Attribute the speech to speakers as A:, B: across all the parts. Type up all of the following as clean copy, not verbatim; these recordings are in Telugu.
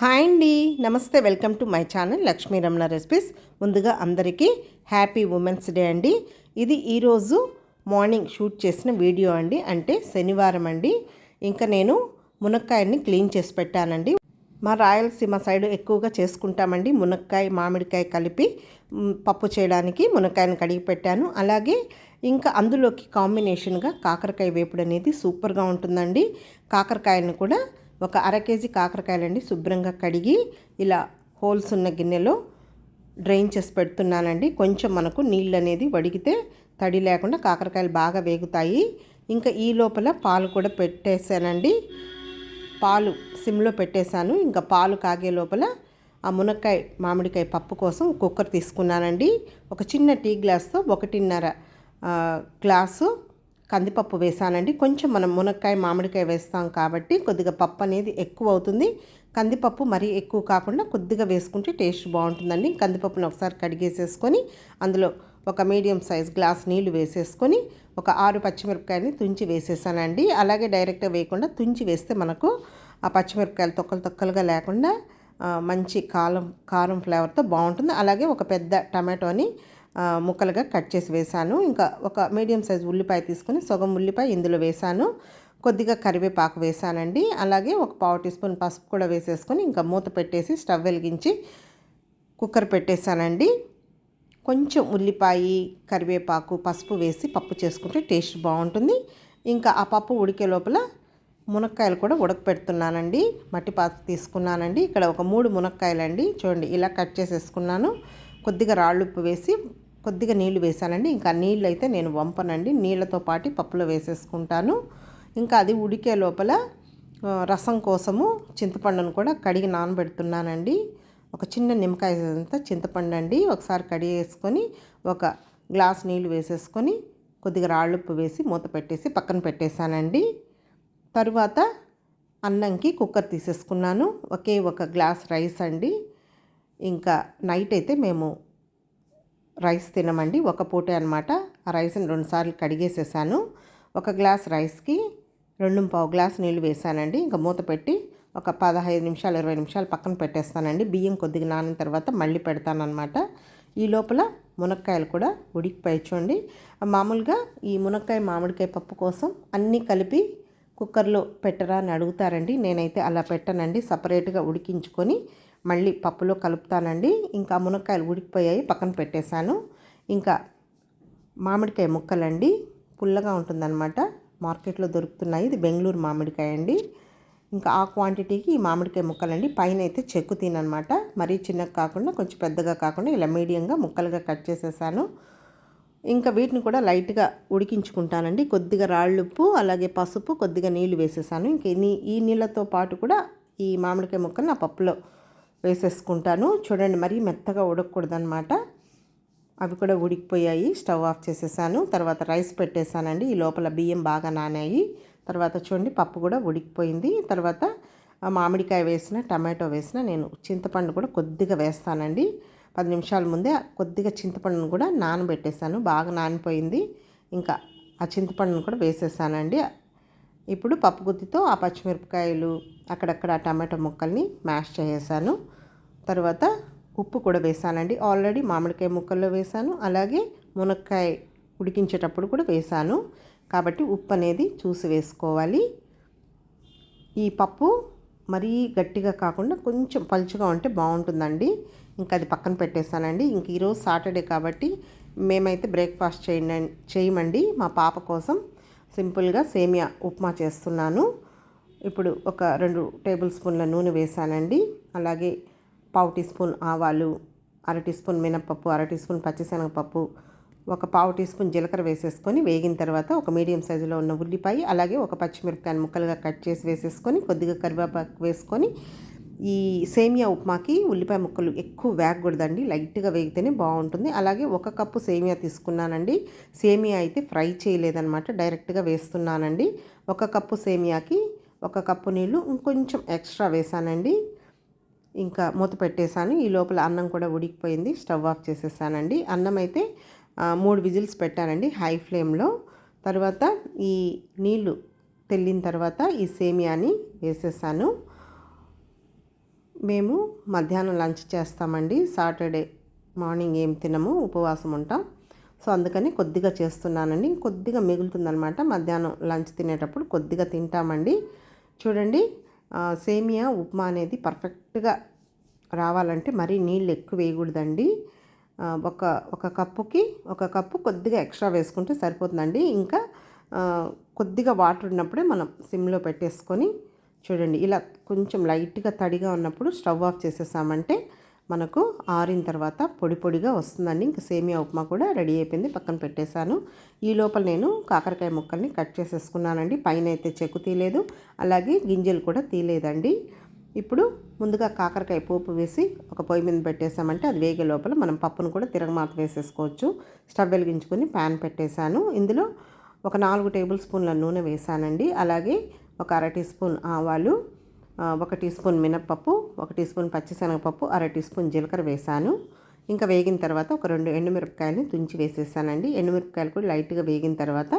A: హాయ్ అండి, నమస్తే. Welcome to my channel Lakshmi Ramana recipes. ముందుగా అందరికీ హ్యాపీ ఉమెన్స్ డే అండి. ఇది ఈరోజు మార్నింగ్ షూట్ చేసిన వీడియో అండి. అంటే శనివారం అండి. ఇంకా నేను మునక్కాయని క్లీన్ చేసి పెట్టానండి. మా రాయలసీమ సైడ్ ఎక్కువగా చేసుకుంటామండి. మునక్కాయ మామిడికాయ కలిపి పప్పు చేయడానికి మునక్కాయని కడిగి పెట్టాను. అలాగే ఇంకా అందులోకి కాంబినేషన్గా కాకరకాయ వేపుడు అనేది సూపర్గా ఉంటుందండి. కాకరకాయలను కూడా ఒక అర కేజీ కాకరకాయలండి శుభ్రంగా కడిగి ఇలా హోల్స్ ఉన్న గిన్నెలో డ్రైన్ చేసి పెడుతున్నానండి. కొంచెం మనకు నీళ్ళు అనేది వడిగితే తడి లేకుండా కాకరకాయలు బాగా వేగుతాయి. ఇంకా ఈ లోపల పాలు కూడా పెట్టేశానండి. పాలు సిమ్లో పెట్టేశాను. ఇంకా పాలు కాగే లోపల ఆ మునక్కాయ మామిడికాయ పప్పు కోసం కుక్కర్ తీసుకున్నానండి. ఒక చిన్న టీ గ్లాస్తో 1.5 గ్లాసు కందిపప్పు వేసానండి. కొంచెం మనం మునక్కాయ మామిడికాయ వేస్తాం కాబట్టి కొద్దిగా పప్పు అనేది ఎక్కువ అవుతుంది. కందిపప్పు మరీ ఎక్కువ కాకుండా కొద్దిగా వేసుకుంటే టేస్ట్ బాగుంటుందండి. కందిపప్పును ఒకసారి కడిగేసేసుకొని అందులో ఒక మీడియం సైజ్ గ్లాస్ నీళ్లు వేసేసుకొని ఒక 6 పచ్చిమిరపకాయని తుంచి వేసేసానండి. అలాగే డైరెక్ట్గా వేయకుండా తుంచి వేస్తే మనకు ఆ పచ్చిమిరపకాయలు తొక్కలుగా లేకుండా మంచి కారం ఫ్లేవర్తో బాగుంటుంది. అలాగే ఒక పెద్ద టమాటోని ముక్కలుగా కట్ చేసి వేసాను. ఇంకా ఒక మీడియం సైజ్ ఉల్లిపాయ తీసుకొని సగం ఉల్లిపాయ ఇందులో వేసాను. కొద్దిగా కరివేపాకు వేసానండి. అలాగే ఒక 1/2 టీ స్పూన్ పసుపు కూడా వేసేసుకొని ఇంకా మూత పెట్టేసి స్టవ్ వెలిగించి కుక్కర్ పెట్టేశానండి. కొంచెం ఉల్లిపాయ కరివేపాకు పసుపు వేసి పప్పు చేసుకుంటే టేస్ట్ బాగుంటుంది. ఇంకా ఆ పప్పు ఉడికే లోపల మునక్కాయలు కూడా ఉడకపెడుతున్నానండి. మట్టి పాత్ర తీసుకున్నానండి. ఇక్కడ ఒక 3 మునక్కాయలండి చూడండి ఇలా కట్ చేసేసుకున్నాను. కొద్దిగా రాళ్ళుప్పు వేసి కొద్దిగా నీళ్లు వేసానండి. ఇంకా నీళ్ళు అయితే నేను వంపనండి, నీళ్ళతో పాటు పప్పులో వేసేసుకుంటాను. ఇంకా అది ఉడికే లోపల రసం కోసము చింతపండును కూడా కడిగి నానబెడుతున్నానండి. ఒక చిన్న నిమ్మకాయ అంతా చింతపండు అండి. ఒకసారి కడిగేసుకొని ఒక గ్లాస్ నీళ్లు వేసేసుకొని కొద్దిగా రాళ్ళుప్పు వేసి మూత పెట్టేసి పక్కన పెట్టేశానండి. తరువాత అన్నంకి కుక్కర్ తీసేసుకున్నాను. ఒక గ్లాస్ రైస్ అండి. ఇంకా నైట్ అయితే మేము రైస్ తినమండి, ఒక పూటే అనమాట. ఆ రైస్ని 2 సార్లు కడిగేసేసాను. ఒక గ్లాస్ రైస్కి 2.25 గ్లాస్ నీళ్ళు వేసానండి. ఇంకా మూత పెట్టి ఒక 15 నిమిషాలు 20 నిమిషాలు పక్కన పెట్టేస్తానండి. బియ్యం కొద్దిగా నానిన తర్వాత మళ్ళీ పెడతానమాట. ఈ లోపల మునక్కాయలు కూడా ఉడికిపోయి చూడండి. మామూలుగా ఈ మునక్కాయ మామిడికాయ పప్పు కోసం అన్నీ కలిపి కుక్కర్లో పెట్టరా అని అడుగుతారండి. నేనైతే అలా పెట్టనండి, సపరేట్గా ఉడికించుకొని మళ్ళీ పప్పులో కలుపుతానండి. ఇంకా మునక్కాయలు ఉడికిపోయాయి, పక్కన పెట్టేశాను. ఇంకా మామిడికాయ ముక్కలండి, పుల్లగా ఉంటుందన్నమాట. మార్కెట్లో దొరుకుతున్నాయి. ఇది బెంగళూరు మామిడికాయ అండి. ఇంకా ఆ క్వాంటిటీకి ఈ మామిడికాయ ముక్కలండి. పైన అయితే చెక్కు తిననమాట, మరీ చిన్నగా కాకుండా కొంచెం పెద్దగా కాకుండా ఇలా మీడియంగా ముక్కలుగా కట్ చేసేసాను. ఇంకా వీటిని కూడా లైట్గా ఉడికించుకుంటానండి. కొద్దిగా రాళ్ళుప్పు అలాగే పసుపు కొద్దిగా నీళ్లు వేసేసాను. ఇంక ఈ నీళ్ళతో పాటు కూడా ఈ మామిడికాయ ముక్కలు నా పప్పులో వేసేసుకుంటాను. చూడండి, మరీ మెత్తగా ఉడకకూడదనమాట. అవి కూడా ఉడికిపోయాయి. స్టవ్ ఆఫ్ చేసేసాను. తర్వాత రైస్ పెట్టేశానండి. ఈ లోపల బియ్యం బాగా నానాయి. తర్వాత చూడండి పప్పు కూడా ఉడికిపోయింది. తర్వాత మామిడికాయ వేసిన టమాటో వేసిన నేను చింతపండు కూడా కొద్దిగా వేస్తానండి. 10 నిమిషాల ముందే కొద్దిగా చింతపండును కూడా నానబెట్టేశాను. బాగా నానిపోయింది. ఇంకా ఆ చింతపండును కూడా వేసేసానండి. ఇప్పుడు పప్పు గుత్తితో ఆ పచ్చిమిరపకాయలు అక్కడక్కడ ఆ టమాటో ముక్కల్ని మ్యాష్ చేసేసాను. తర్వాత ఉప్పు కూడా వేసానండి. ఆల్రెడీ మామిడికాయ ముక్కల్లో వేసాను, అలాగే మునక్కాయ ఉడికించేటప్పుడు కూడా వేసాను కాబట్టి ఉప్పు అనేది చూసి వేసుకోవాలి. ఈ పప్పు మరీ గట్టిగా కాకుండా కొంచెం పలుచగా ఉంటే బాగుంటుందండి. ఇంకా అది పక్కన పెట్టేశానండి. ఇంక ఈరోజు సాటర్డే కాబట్టి మేమైతే బ్రేక్ఫాస్ట్ చేయమండి. మా పాప కోసం సింపుల్గా సేమియా ఉప్మా చేస్తున్నాను. ఇప్పుడు ఒక 2 టేబుల్ స్పూన్ల నూనె వేసానండి. అలాగే 1/2 టీ స్పూన్ ఆవాలు, 1/2 టీ స్పూన్ మినప్పప్పు, 1/2 టీ స్పూన్ పచ్చిశనగపప్పు, ఒక 1/2 టీ స్పూన్ జీలకర్ర వేసేసుకొని వేగిన తర్వాత ఒక మీడియం సైజులో ఉన్న ఉల్లిపాయ అలాగే ఒక పచ్చిమిరపకాయను ముక్కలుగా కట్ చేసి వేసేసుకొని కొద్దిగా కరివేపాకు వేసుకొని ఈ సేమియా ఉప్మాకి ఉల్లిపాయ ముక్కలు ఎక్కువ వేగకూడదండి, లైట్గా వేగితేనే బాగుంటుంది. అలాగే 1 కప్పు సేమియా తీసుకున్నానండి. సేమియా అయితే ఫ్రై చేయలేదన్నమాట, డైరెక్ట్గా వేస్తున్నానండి. 1 కప్పు సేమియాకి 1 కప్పు నీళ్ళు ఇంకొంచెం ఎక్స్ట్రా వేసానండి. ఇంకా మూత పెట్టేశాను. ఈ లోపల అన్నం కూడా ఉడికిపోయింది. స్టవ్ ఆఫ్ చేసేసానండి. అన్నం అయితే 3 విజిల్స్ పెట్టానండి హై ఫ్లేమ్లో. తర్వాత ఈ నీళ్ళు తెల్లిన తర్వాత ఈ సేమియాని వేసేసాను. మేము మధ్యాహ్నం లంచ్ చేస్తామండి. సాటర్డే మార్నింగ్ ఏం తినము, ఉపవాసం ఉంటాం. సో అందుకని కొద్దిగా చేస్తున్నానండి. కొద్దిగా మిగులుతుందనమాట. మధ్యాహ్నం లంచ్ తినేటప్పుడు కొద్దిగా తింటామండి. చూడండి, సేమియా ఉప్మా అనేది పర్ఫెక్ట్గా రావాలంటే మరీ నీళ్ళు ఎక్కువ వేయకూడదండి. ఒక ఒక కప్పుకి ఒక కప్పు కొద్దిగా ఎక్స్ట్రా వేసుకుంటే సరిపోతుందండి. ఇంకా కొద్దిగా వాటర్ ఉన్నప్పుడే మనం సిమ్లో పెట్టేసుకొని చూడండి, ఇలా కొంచెం లైట్గా తడిగా ఉన్నప్పుడు స్టవ్ ఆఫ్ చేసేసామంటే మనకు ఆరిన తర్వాత పొడి పొడిగా వస్తుందండి. ఇంకా సేమియా ఉప్మా కూడా రెడీ అయిపోయింది, పక్కన పెట్టేశాను. ఈ లోపల నేను కాకరకాయ ముక్కల్ని కట్ చేసేసుకున్నానండి. పైన అయితే చెక్కు తీయలేదు, అలాగే గింజలు కూడా తీయలేదండి. ఇప్పుడు ముందుగా కాకరకాయ పోపు వేసి ఒక పొయ్యి మీద పెట్టేసామంటే అది వేగే లోపల మనం పప్పును కూడా తిరగమాత వేసేసుకోవచ్చు. స్టవ్ వెలిగించుకొని ప్యాన్ పెట్టేశాను. ఇందులో ఒక 4 టేబుల్ స్పూన్ల నూనె వేసానండి. అలాగే ఒక అర టీ స్పూన్ ఆవాలు, 1 టీ స్పూన్ మినప్పప్పు, 1 టీ స్పూన్ పచ్చిశనగపప్పు, అర టీ స్పూన్ జీలకర్ర వేసాను. ఇంకా వేగిన తర్వాత ఒక 2 ఎండుమిరపకాయలని తుంచి వేసేసానండి. ఎండుమిరపకాయలు కూడా లైట్గా వేగిన తర్వాత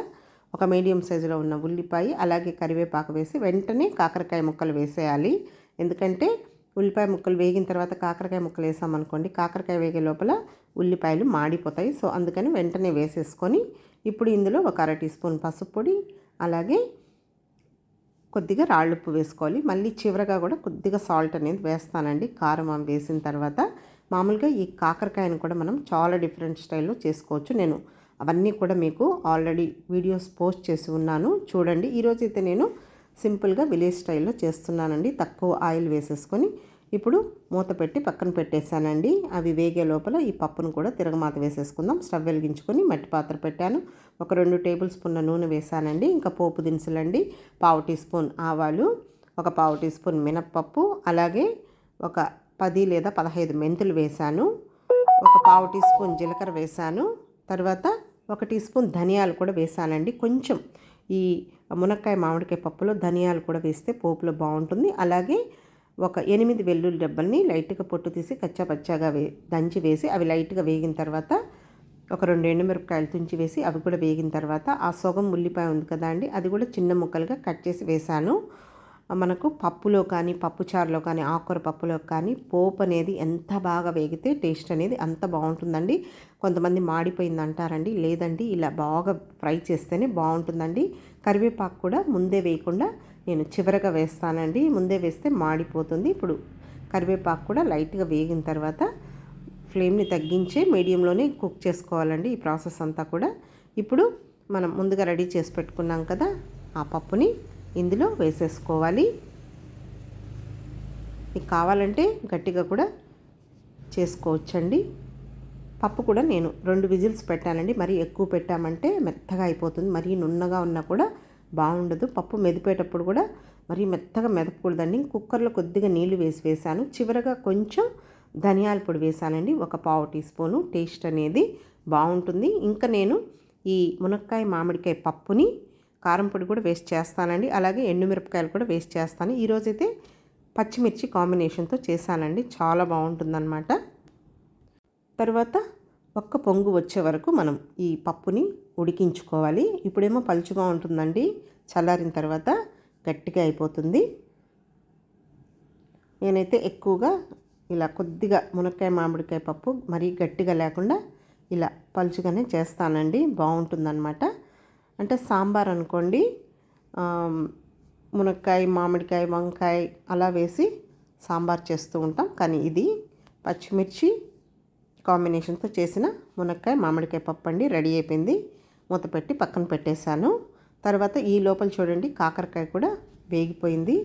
A: ఒక మీడియం సైజులో ఉన్న ఉల్లిపాయ, అలాగే కరివేపాకు వేసి వెంటనే కాకరకాయ ముక్కలు వేసేయాలి. ఎందుకంటే ఉల్లిపాయ ముక్కలు వేగిన తర్వాత కాకరకాయ ముక్కలు వేసామనుకోండి, కాకరకాయ వేగే లోపల ఉల్లిపాయలు మాడిపోతాయి. సో అందుకని వెంటనే వేసేసుకొని ఇప్పుడు ఇందులో ఒక అర టీ స్పూన్ పసుపు పొడి, అలాగే కొద్దిగా రాళ్ళుప్పు వేసుకోవాలి. మళ్ళీ చివరగా కూడా కొద్దిగా సాల్ట్ అనేది వేస్తానండి. కారం వేసిన తర్వాత మామూలుగా ఈ కాకరకాయను కూడా మనం చాలా డిఫరెంట్ స్టైల్లో చేసుకోవచ్చు. నేను అవన్నీ కూడా మీకు ఆల్రెడీ వీడియోస్ పోస్ట్ చేసి ఉన్నాను, చూడండి. ఈరోజు అయితే నేను సింపుల్గా విలేజ్ స్టైల్లో చేస్తున్నానండి. తక్కువ ఆయిల్ వేసేసుకొని ఇప్పుడు మూత పెట్టి పక్కన పెట్టేశానండి. అవి వేగే లోపల ఈ పప్పును కూడా తిరగమాత వేసేసుకుందాం. స్టవ్ వెలిగించుకొని మట్టి పాత్ర పెట్టాను. ఒక 2 టేబుల్ స్పూన్ల నూనె వేసానండి. ఇంకా పోపు దినుసులండి, 1/2 టీ స్పూన్ ఆవాలు, ఒక 1/2 టీ స్పూన్ మినప్పప్పు, అలాగే ఒక 10 లేదా 15 మెంతులు వేసాను. ఒక 1/2 టీ స్పూన్ జీలకర్ర వేసాను. తర్వాత 1 టీ స్పూన్ ధనియాలు కూడా వేసానండి. కొంచెం ఈ మునక్కాయ మామిడికాయ పప్పులో ధనియాలు కూడా వేస్తే పోపులో బాగుంటుంది. అలాగే ఒక 8 వెల్లుల్లి రెబ్బల్ని లైట్గా పొట్టు తీసి కచ్చాపచ్చాగా దంచి వేసి అవి లైట్గా వేగిన తర్వాత ఒక 2 ఎండుమిరపకాయలు తుంచి వేసి అవి కూడా వేగిన తర్వాత ఆ సొగం ఉల్లిపాయ ఉంది కదా అండి, అది కూడా చిన్న ముక్కలుగా కట్ చేసి వేసాను. మనకు పప్పులో కానీ పప్పుచారులో కానీ ఆకుకూర పప్పులో కానీ పోపు అనేది ఎంత బాగా వేగితే టేస్ట్ అనేది అంత బాగుంటుందండి. కొంతమంది మాడిపోయింది అంటారండి, లేదండి ఇలా బాగా ఫ్రై చేస్తేనే బాగుంటుందండి. కరివేపాకు కూడా ముందే వేయకుండా నేను చివరగా వేస్తానండి, ముందే వేస్తే మాడిపోతుంది. ఇప్పుడు కరివేపాకు కూడా లైట్గా వేగిన తర్వాత ఫ్లేమ్ని తగ్గించే మీడియంలోనే కుక్ చేసుకోవాలండి ఈ ప్రాసెస్ అంతా కూడా. ఇప్పుడు మనం ముందుగా రెడీ చేసి పెట్టుకున్నాం కదా ఆ పప్పుని ఇందులో వేసేసుకోవాలి. మీకు కావాలంటే గట్టిగా కూడా చేసుకోవచ్చండి. పప్పు కూడా నేను 2 విజిల్స్ పెట్టానండి. మరీ ఎక్కువ పెట్టామంటే మెత్తగా అయిపోతుంది, మరీ నున్నగా ఉన్నా కూడా బాగుండదు. పప్పు మెదిపేటప్పుడు కూడా మరీ మెత్తగా మెదపకూడదండి. కుక్కర్లో కొద్దిగా నీళ్లు వేసాను. చివరగా కొంచెం ధనియాల పొడి వేసానండి, ఒక 1/2 టీ స్పూను. టేస్ట్ అనేది బాగుంటుంది. ఇంకా నేను ఈ మునక్కాయ మామిడికాయ పప్పుని కారం పొడి కూడా వేస్ట్ చేస్తానండి, అలాగే ఎండుమిరపకాయలు కూడా వేస్ట్ చేస్తాను. ఈరోజైతే పచ్చిమిర్చి కాంబినేషన్తో చేశానండి, చాలా బాగుంటుందన్నమాట. తర్వాత ఒక్క పొంగు వచ్చే వరకు మనం ఈ పప్పుని ఉడికించుకోవాలి. ఇప్పుడేమో పలుచుగా ఉంటుందండి, చల్లారిన తర్వాత గట్టిగా అయిపోతుంది. నేనైతే ఎక్కువగా ఇలా కొద్దిగా మునక్కాయ మామిడికాయ పప్పు మరీ గట్టిగా లేకుండా ఇలా పలుచుగానే చేస్తానండి, బాగుంటుందన్నమాట. అంటే సాంబార్ అనుకోండి, మునక్కాయ మామిడికాయ వంకాయ అలా వేసి సాంబార్ చేస్తూ ఉంటాం. కానీ ఇది పచ్చిమిర్చి కాంబినేషన్తో చేసిన మునక్కాయ మామిడికాయ పప్పు అండి, రెడీ అయిపోయింది. మూత పెట్టి పక్కన పెట్టేశాను. తర్వాత ఈ లోపల చూడండి కాకరకాయ కూడా వేగిపోయింది.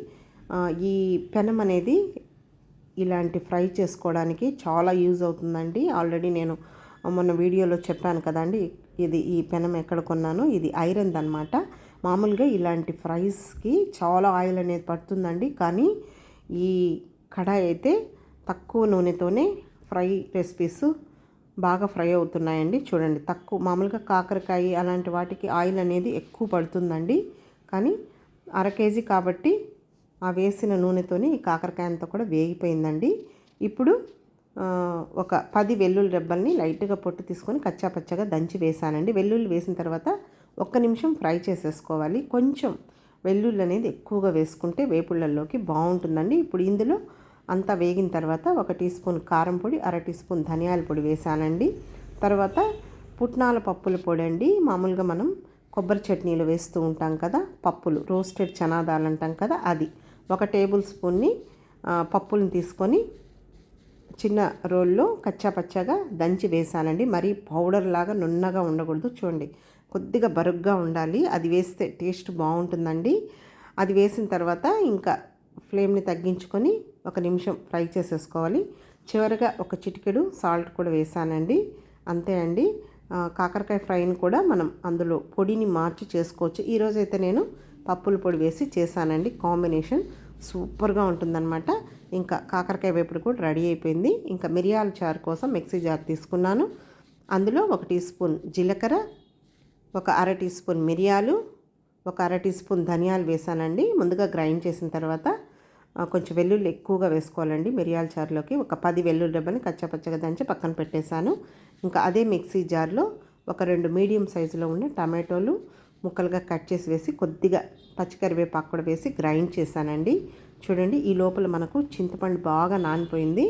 A: ఈ పెనం అనేది ఇలాంటి ఫ్రై చేసుకోవడానికి చాలా యూజ్ అవుతుందండి. ఆల్రెడీ నేను మొన్న వీడియోలో చెప్పాను కదండి, ఈ పెనం ఎక్కడ కొన్నానో. ఇది ఐరన్ అనమాట. మామూలుగా ఇలాంటి ఫ్రైస్కి చాలా ఆయిల్ అనేది పడుతుందండి, కానీ ఈ కడాయి అయితే తక్కువ నూనెతోనే ఫ్రై రెసిపీస్ బాగా ఫ్రై అవుతున్నాయండి. చూడండి, తక్కువ మామూలుగా కాకరకాయ అలాంటి వాటికి ఆయిల్ అనేది ఎక్కువ పడుతుందండి, కానీ అర కేజీ కాబట్టి ఆ వేసిన నూనెతోనే ఈ కాకరకాయ అంతా కూడా వేగిపోయిందండి. ఇప్పుడు ఒక 10 వెల్లుల్లి రెబ్బల్ని లైట్గా పొట్టు తీసుకొని కచ్చాపచ్చగా దంచి వేసానండి. వెల్లుల్లి వేసిన తర్వాత 1 నిమిషం ఫ్రై చేసేసుకోవాలి. కొంచెం వెల్లుల్లి అనేది ఎక్కువగా వేసుకుంటే వేపుళ్ళల్లోకి బాగుంటుందండి. ఇప్పుడు ఇందులో అంతా వేగిన తర్వాత 1 టీ స్పూన్ కారం పొడి, అర టీ స్పూన్ ధనియాల పొడి వేసానండి. తర్వాత పుట్నాల పప్పుల పొడి అండి. మామూలుగా మనం కొబ్బరి చట్నీలో వేస్తూ ఉంటాం కదా, పప్పులు రోస్టెడ్ చనాదాలు అంటాం కదా, అది 1 టేబుల్ స్పూన్ని పప్పులను తీసుకొని చిన్న రోల్లో కచ్చాపచ్చాగా దంచి వేసానండి. మరీ పౌడర్ లాగా నున్నగా ఉండకూడదు, చూడండి కొద్దిగా బరుగ్గా ఉండాలి. అది వేస్తే టేస్ట్ బాగుంటుందండి. అది వేసిన తర్వాత ఇంకా ఫ్లేమ్ని తగ్గించుకొని 1 నిమిషం ఫ్రై చేసేసుకోవాలి. చివరిగా 1 చిటికెడు సాల్ట్ కూడా వేసానండి. అంతే అండి. కాకరకాయ ఫ్రైని కూడా మనం అందులో పొడిని మార్చి చేసుకోవచ్చు. ఈరోజైతే నేను పప్పుల పొడి వేసి చేశానండి. కాంబినేషన్ సూపర్గా ఉంటుందన్నమాట. ఇంకా కాకరకాయ వేపుడు కూడా రెడీ అయిపోయింది. ఇంకా మిరియాల చారు కోసం మిక్సీ జార్ తీసుకున్నాను. అందులో 1 టీ స్పూన్ జీలకర్ర, ఒక అర టీ స్పూన్ మిరియాలు, ఒక అర టీ స్పూన్ ధనియాలు వేసానండి. ముందుగా గ్రైండ్ చేసిన తర్వాత కొంచెం వెల్లుల్లి ఎక్కువగా వేసుకోవాలండి మిరియాల చారులోకి. ఒక 10 వెల్లుల్లి రెబ్బని కచ్చాపచ్చగా దంచి పక్కన పెట్టేశాను. ఇంకా అదే మిక్సీ జార్లో ఒక 2 మీడియం సైజులో ఉండే టమాటోలు ముక్కలుగా కట్ చేసి వేసి కొద్దిగా పచ్చికరివేపాకు కూడా వేసి గ్రైండ్ చేశానండి. చూడండి, ఈ లోపల మనకు చింతపండు బాగా నానిపోయింది.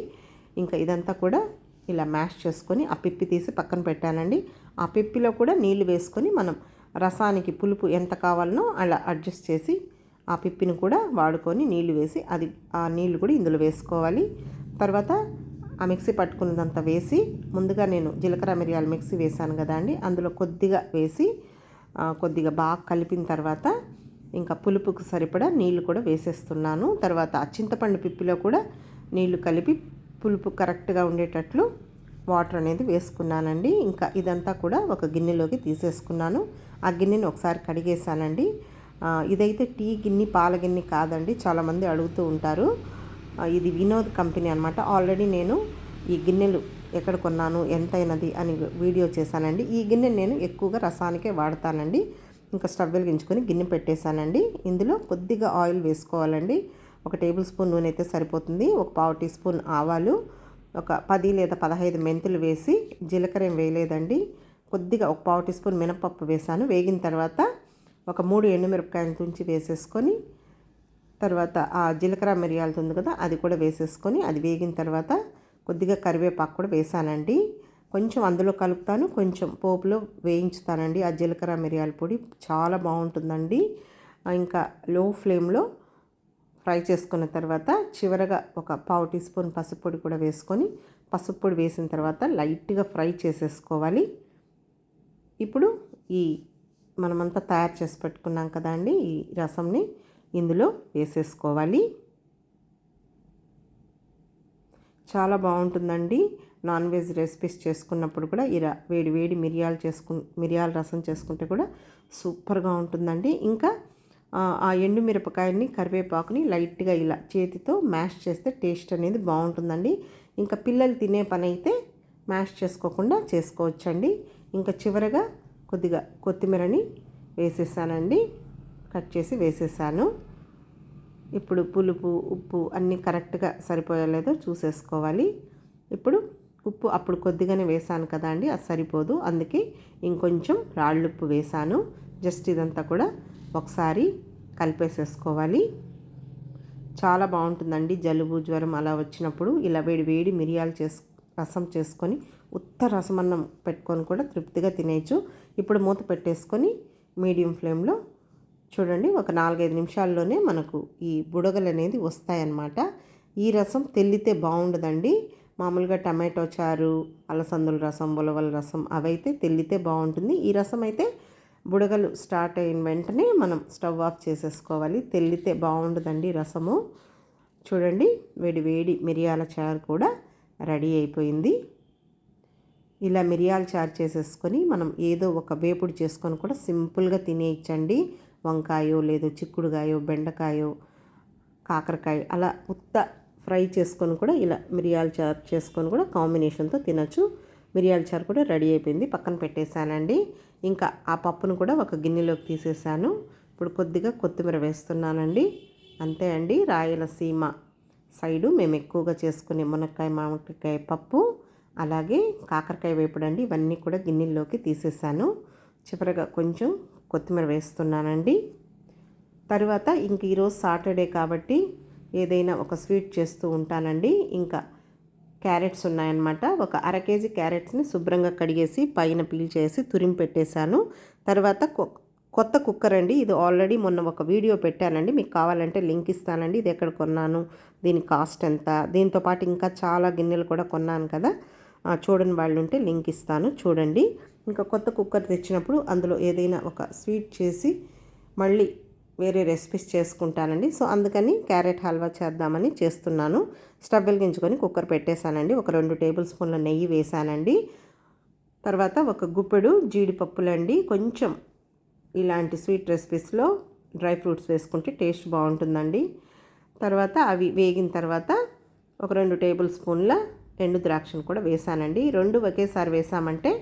A: ఇంకా ఇదంతా కూడా ఇలా మ్యాష్ చేసుకొని ఆ పిప్పి తీసి పక్కన పెట్టానండి. ఆ పిప్పిలో కూడా నీళ్లు వేసుకొని మనం రసానికి పులుపు ఎంత కావాలనో అలా అడ్జస్ట్ చేసి ఆ పిప్పిని కూడా వాడుకొని నీళ్లు వేసి ఆ నీళ్లు కూడా ఇందులో వేసుకోవాలి. తర్వాత ఆ మిక్సీ పట్టుకున్నదంతా వేసి ముందుగా నేను జీలకర్ర మిరియాలు మిక్సీ వేసాను కదా అండి, అందులో కొద్దిగా వేసి కొద్దిగా బాగా కలిపిన తర్వాత ఇంకా పులుపుకు సరిపడా నీళ్లు కూడా వేసేస్తున్నాను. తర్వాత ఆ చింతపండు పిప్పిలో కూడా నీళ్లు కలిపి పులుపు కరెక్ట్గా ఉండేటట్లు వాటర్ అనేది వేసుకున్నానండి. ఇంకా ఇదంతా కూడా ఒక గిన్నెలోకి తీసేసుకున్నాను. ఆ గిన్నెని ఒకసారి కడిగేసానండి. ఇదైతే టీ గిన్నె పాల గిన్నె కాదండి, చాలామంది అడుగుతూ ఉంటారు. ఇది వినోద్ కంపెనీ అనమాట. ఆల్రెడీ నేను ఈ గిన్నెలు ఎక్కడ కొన్నాను, ఎంతైనది అని వీడియో చేశానండి. ఈ గిన్నె నేను ఎక్కువగా రసానికే వాడతానండి. ఇంకా స్టవ్ వెలిగించుకొని గిన్నె పెట్టేశానండి. ఇందులో కొద్దిగా ఆయిల్ వేసుకోవాలండి. 1 టేబుల్ స్పూన్ నూనె అయితే సరిపోతుంది. ఒక పావు టీ స్పూన్ ఆవాలు, ఒక 10 లేదా 15 మెంతులు వేసి, జీలకర్ర ఏం వేయలేదండి. కొద్దిగా ఒక పావు టీ స్పూన్ మినపప్పు వేసాను. వేగిన తర్వాత ఒక 3 ఎండుమిరపకాయలు తుంచి వేసేసుకొని, తర్వాత ఆ జీలకర్ర మిరియాలతో ఉంది కదా అది కూడా వేసేసుకొని, అది వేగిన తర్వాత కొద్దిగా కరివేపాకు కూడా వేసానండి. కొంచెం అందులో కలుపుతాను, కొంచెం పోపులో వేయించుతానండి. ఆ జీలకర్ర మిరియాల పొడి చాలా బాగుంటుందండి. ఇంకా లో ఫ్లేమ్లో ఫ్రై చేసుకున్న తర్వాత చివరగా ఒక పావు టీ స్పూన్ పసుపు పొడి కూడా వేసుకొని, పసుపు పొడి వేసిన తర్వాత లైట్గా ఫ్రై చేసేసుకోవాలి. ఇప్పుడు ఈ మనమంతా తయారు చేసి పెట్టుకున్నాం కదా అండి, ఈ రసంని ఇందులో వేసేసుకోవాలి. చాలా బాగుంటుందండి. నాన్ వెజ్ రెసిపీస్ చేసుకున్నప్పుడు కూడా ఇలా వేడి వేడి మిరియాల రసం చేసుకుంటే కూడా సూపర్గా ఉంటుందండి. ఇంకా ఆ ఎండుమిరపకాయని కరివేపాకుని లైట్గా ఇలా చేతితో మ్యాష్ చేస్తే టేస్ట్ అనేది బాగుంటుందండి. ఇంకా పిల్లలు తినే పని అయితే మ్యాష్ చేసుకోకుండా చేసుకోవచ్చండి. ఇంకా చివరగా కొద్దిగా కొత్తిమీరని వేసేసానండి, కట్ చేసి వేసేసాను. ఇప్పుడు పులుపు ఉప్పు అన్నీ కరెక్ట్గా సరిపోయలేదో చూసేసుకోవాలి. ఇప్పుడు ఉప్పు అప్పుడు కొద్దిగానే వేసాను కదా అండి, అది సరిపోదు, అందుకే ఇంకొంచెం రాళ్ళుప్పు వేసాను. జస్ట్ ఇదంతా కూడా ఒకసారి కలిపేసేసుకోవాలి. చాలా బాగుంటుందండి. జలుబు జ్వరం అలా వచ్చినప్పుడు ఇలా వేడి వేడి రసం చేసుకొని ఉత్త రసమన్నం పెట్టుకొని కూడా తృప్తిగా తినేయచ్చు. ఇప్పుడు మూత పెట్టేసుకొని మీడియం ఫ్లేమ్లో చూడండి, ఒక 4-5 నిమిషాల్లోనే మనకు ఈ బుడగలు అనేది వస్తాయన్నమాట. ఈ రసం తెల్లితే బాగుండదండి. మామూలుగా టమాటో చారు, అలసందుల రసం, ఉలవల రసం అవైతే తెల్లితే బాగుంటుంది. ఈ రసం అయితే బుడగలు స్టార్ట్ అయిన వెంటనే మనం స్టవ్ ఆఫ్ చేసేసుకోవాలి. తెల్లితే బాగుండదండి రసము. చూడండి, వేడి వేడి మిరియాల చారు కూడా రెడీ అయిపోయింది. ఇలా మిరియాల చారు చేసేసుకొని మనం ఏదో ఒక వేపుడు చేసుకొని కూడా సింపుల్గా తినేయచ్చండి. వంకాయో లేదో చిక్కుడుగాయో బెండకాయో కాకరకాయ అలా ఉత్త ఫ్రై చేసుకొని కూడా ఇలా మిరియాల చారు చేసుకొని కూడా కాంబినేషన్తో తినచ్చు. మిరియాల చారు కూడా రెడీ అయిపోయింది, పక్కన పెట్టేశానండి. ఇంకా ఆ పప్పును కూడా ఒక గిన్నెలోకి తీసేసాను. ఇప్పుడు కొద్దిగా కొత్తిమీర వేస్తున్నానండి. అంతే అండి, రాయలసీమ సైడు మేము ఎక్కువగా చేసుకునే మునక్కాయ మామిడికాయ పప్పు అలాగే కాకరకాయ వేపుడండి, ఇవన్నీ కూడా గిన్నెల్లోకి తీసేసాను. చివరగా కొంచెం కొత్తిమీర వేస్తున్నానండి. తర్వాత ఇంక ఈరోజు సాటర్డే కాబట్టి ఏదైనా ఒక స్వీట్ చేస్తూ ఉంటానండి. ఇంకా క్యారెట్స్ ఉన్నాయన్నమాట. ఒక అర కేజీ క్యారెట్స్ని శుభ్రంగా కడిగేసి పైన పీల్ చేసి తురిమి పెట్టేశాను. తర్వాత కొత్త కుక్కర్ అండి. ఇది ఆల్రెడీ మొన్న ఒక వీడియో పెట్టానండి, మీకు కావాలంటే లింక్ ఇస్తానండి. ఇది ఎక్కడ కొన్నాను, దీని కాస్ట్ ఎంత, దీంతో పాటు ఇంకా చాలా గిన్నెలు కూడా కొన్నాను కదా, చూడని వాళ్ళు ఉంటే లింక్ ఇస్తాను, చూడండి. ఇంకా కొత్త కుక్కర్ తెచ్చినప్పుడు అందులో ఏదైనా ఒక స్వీట్ చేసి మళ్ళీ వేరే రెసిపీస్ చేసుకుంటానండి. సో అందుకని క్యారెట్ హల్వా చేద్దామని చేస్తున్నాను. స్టవ్ వెలిగించుకొని కుక్కర్ పెట్టేశానండి. ఒక 2 టేబుల్ స్పూన్ల నెయ్యి వేసానండి. తర్వాత ఒక గుప్పెడు జీడిపప్పులండి. కొంచెం ఇలాంటి స్వీట్ రెసిపీస్లో డ్రై ఫ్రూట్స్ వేసుకుంటే టేస్ట్ బాగుంటుందండి. తర్వాత అవి వేగిన తర్వాత ఒక 2 టేబుల్ స్పూన్ల ఎండు ద్రాక్షను కూడా వేసానండి. 2 ఒకేసారి వేసామంటే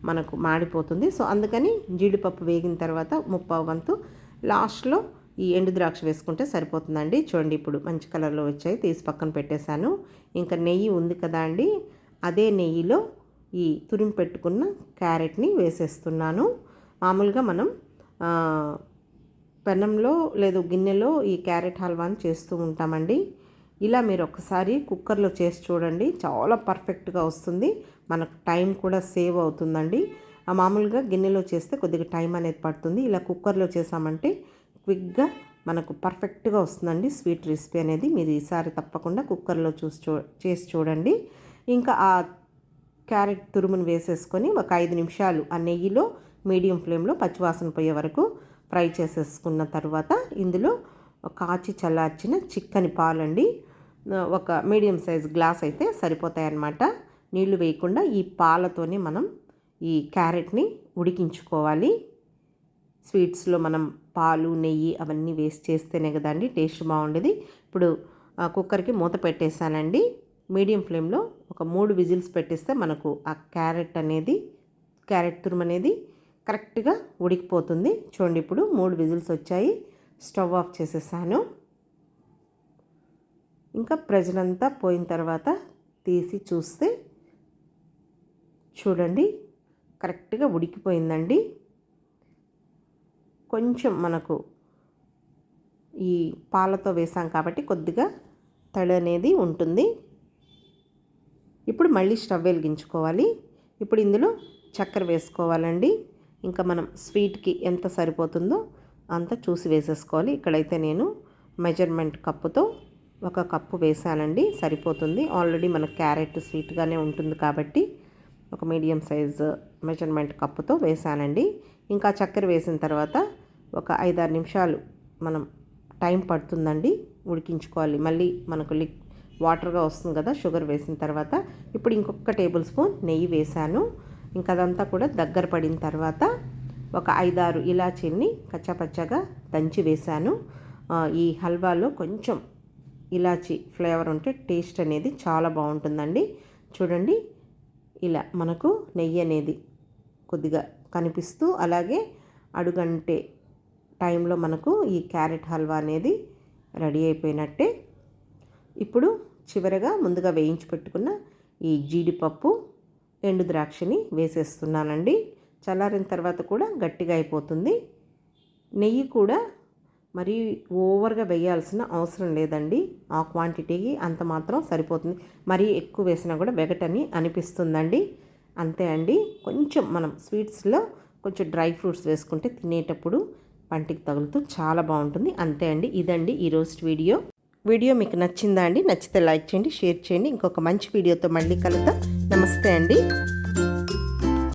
A: మనకు మాడిపోతుంది. సో అందుకని జీడిపప్పు వేగిన తర్వాత 1/2 వంతు లాస్ట్లో ఈ ఎండు ద్రాక్ష వేసుకుంటే సరిపోతుందండి. చూడండి, ఇప్పుడు మంచి కలర్లో వచ్చాయి, తీసి పక్కన పెట్టేశాను. ఇంకా నెయ్యి ఉంది కదా అండి, అదే నెయ్యిలో ఈ తురిమి పెట్టుకున్న క్యారెట్ని వేసేస్తున్నాను. మామూలుగా మనం పెనంలో లేదు గిన్నెలో ఈ క్యారెట్ హల్వాని చేస్తూ ఉంటామండి. ఇలా మీరు ఒకసారి కుక్కర్లో చేసి చూడండి, చాలా పర్ఫెక్ట్గా వస్తుంది. మనకు టైం కూడా సేవ్ అవుతుందండి. మామూలుగా గిన్నెలో చేస్తే కొద్దిగా టైం అనేది పడుతుంది. ఇలా కుక్కర్లో చేసామంటే క్విక్గా మనకు పర్ఫెక్ట్గా వస్తుందండి స్వీట్ రెసిపీ అనేది. మీరు ఈసారి తప్పకుండా కుక్కర్లో చేసి చూడండి. ఇంకా ఆ క్యారెట్ తురుమును వేసేసుకొని ఒక 5 నిమిషాలు ఆ నెయ్యిలో మీడియం ఫ్లేమ్లో పచ్చివాసన పోయే వరకు ఫ్రై చేసేసుకున్న తర్వాత ఇందులో కాచి చల్లార్చిన చిక్కని పాలండి, ఒక మీడియం సైజ్ గ్లాస్ అయితే సరిపోతాయి అన్నమాట. నీళ్లు వేయకుండా ఈ పాలతోనే మనం ఈ క్యారెట్ని ఉడికించుకోవాలి. స్వీట్స్లో మనం పాలు నెయ్యి అవన్నీ వేస్ట్ చేస్తేనే కదండి టేస్ట్ బాగుండేది. ఇప్పుడు కుక్కర్కి మూత పెట్టేశానండి. మీడియం ఫ్లేమ్లో ఒక 3 విజిల్స్ పెట్టేస్తే మనకు ఆ క్యారెట్ తురుము అనేది కరెక్ట్గా ఉడికిపోతుంది. చూడండి, ఇప్పుడు 3 విజిల్స్ వచ్చాయి. స్టవ్ ఆఫ్ చేసేసాను. ఇంకా ప్రెషర్ అంతా పోయిన తర్వాత తీసి చూస్తే చూడండి, కరెక్ట్గా ఉడికిపోయిందండి. కొంచెం మనకు ఈ పాలతో వేసాం కాబట్టి కొద్దిగా తడి అనేది ఉంటుంది. ఇప్పుడు మళ్ళీ స్టవ్ వెలిగించుకోవాలి. ఇప్పుడు ఇందులో చక్కెర వేసుకోవాలండి. ఇంకా మనం స్వీట్కి ఎంత సరిపోతుందో అంత చూసి వేసేసుకోవాలి. ఇక్కడైతే నేను మెజర్మెంట్ కప్పుతో 1 కప్పు వేసానండి, సరిపోతుంది. ఆల్రెడీ మన క్యారెట్ స్వీట్గానే ఉంటుంది కాబట్టి ఒక మీడియం సైజ్ మెజర్మెంట్ కప్పుతో వేసానండి. ఇంకా చక్కెర వేసిన తర్వాత ఒక 5-6 నిమిషాలు మనం టైం పడుతుందండి ఉడికించుకోవాలి. మళ్ళీ మనకు వాటర్గా వస్తుంది కదా షుగర్ వేసిన తర్వాత. ఇప్పుడు ఇంకొక టేబుల్ స్పూన్ నెయ్యి వేసాను. ఇంకా అదంతా కూడా దగ్గర పడిన తర్వాత ఒక 5-6 ఇలాచీల్ని కచ్చాపచ్చాగా దంచి వేసాను. ఈ హల్వాలో కొంచెం ఇలాచీ ఫ్లేవర్ ఉంటే టేస్ట్ అనేది చాలా బాగుంటుందండి. చూడండి, ఇలా మనకు నెయ్యి అనేది కొద్దిగా కనిపిస్తూ అలాగే అడుగంటే టైంలో మనకు ఈ క్యారెట్ హల్వా అనేది రెడీ అయిపోయినట్టే. ఇప్పుడు చివరగా ముందుగా వేయించి పెట్టుకున్న ఈ జీడిపప్పు ఎండు ద్రాక్షని వేసేస్తున్నానండి. చల్లారిన తర్వాత కూడా గట్టిగా అయిపోతుంది. నెయ్యి కూడా మరీ ఓవర్గా వేయాల్సిన అవసరం లేదండి. ఆ క్వాంటిటీకి అంత మాత్రం సరిపోతుంది. మరీ ఎక్కువ వేసినా కూడా వెగటని అనిపిస్తుందండి. అంతే అండి. కొంచెం మనం స్వీట్స్లో కొంచెం డ్రై ఫ్రూట్స్ వేసుకుంటే తినేటప్పుడు పంటికి తగులుతూ చాలా బాగుంటుంది. అంతే అండి. ఇదండి ఈరోజు వీడియో మీకు నచ్చిందా అండి? నచ్చితే లైక్ చేయండి, షేర్ చేయండి. ఇంకొక మంచి వీడియోతో మళ్ళీ కలుద్దాం. నమస్తే అండి.